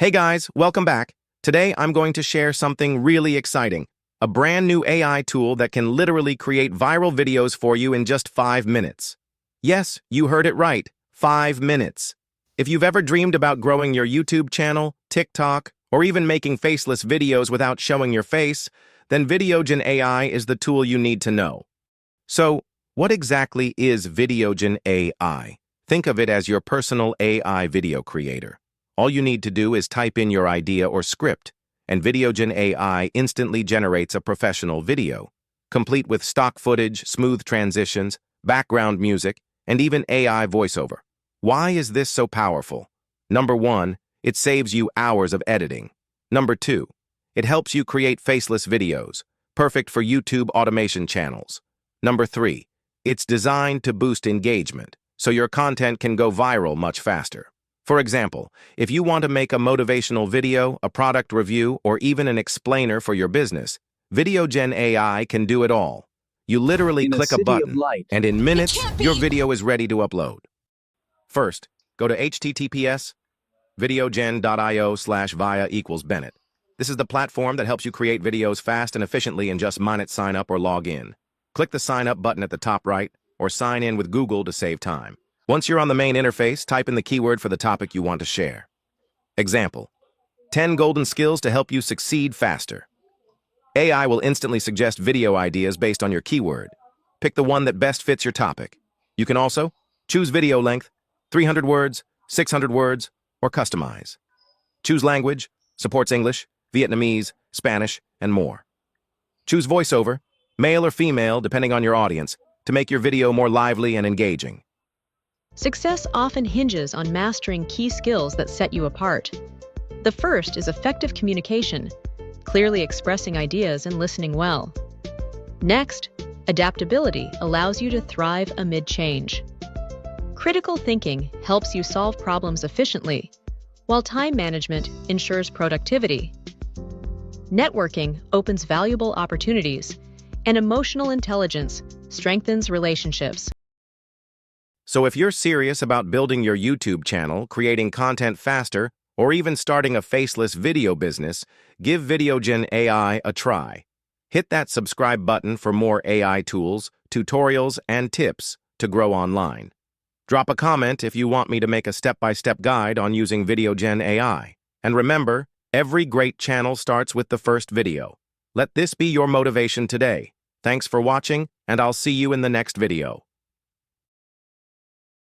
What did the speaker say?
Hey guys, welcome back. Today I'm going to share something really exciting, a brand new AI tool that can literally create viral videos for you in just 5 minutes. Yes, you heard it right, 5 minutes. If you've ever dreamed about growing your YouTube channel, TikTok, or even making faceless videos without showing your face, then Videogen AI is the tool you need to know. So, what exactly is Videogen AI? Think of it as your personal AI video creator. All you need to do is type in your idea or script, and Videogen AI instantly generates a professional video, complete with stock footage, smooth transitions, background music, and even AI voiceover. Why is this so powerful? Number 1, it saves you hours of editing. Number 2, it helps you create faceless videos, perfect for YouTube automation channels. Number 3, it's designed to boost engagement, so your content can go viral much faster. For example, if you want to make a motivational video, a product review, or even an explainer for your business, Videogen AI can do it all. You literally click a button, and in minutes, your video is ready to upload. First, go to https://videogen.io/via=Bennett. This is the platform that helps you create videos fast and efficiently in just minutes. Sign up or log in. Click the sign up button at the top right, or sign in with Google to save time. Once you're on the main interface, type in the keyword for the topic you want to share. Example: 10 golden skills to help you succeed faster. AI will instantly suggest video ideas based on your keyword. Pick the one that best fits your topic. You can also choose video length, 300 words, 600 words, or customize. Choose language, supports English, Vietnamese, Spanish, and more. Choose voiceover, male or female depending on your audience, to make your video more lively and engaging. Success often hinges on mastering key skills that set you apart. The first is effective communication, clearly expressing ideas and listening well. Next, adaptability allows you to thrive amid change. Critical thinking helps you solve problems efficiently, while time management ensures productivity. Networking opens valuable opportunities, and emotional intelligence strengthens relationships. So if you're serious about building your YouTube channel, creating content faster, or even starting a faceless video business, give Videogen AI a try. Hit that subscribe button for more AI tools, tutorials, and tips to grow online. Drop a comment if you want me to make a step-by-step guide on using Videogen AI. And remember, every great channel starts with the first video. Let this be your motivation today. Thanks for watching, and I'll see you in the next video.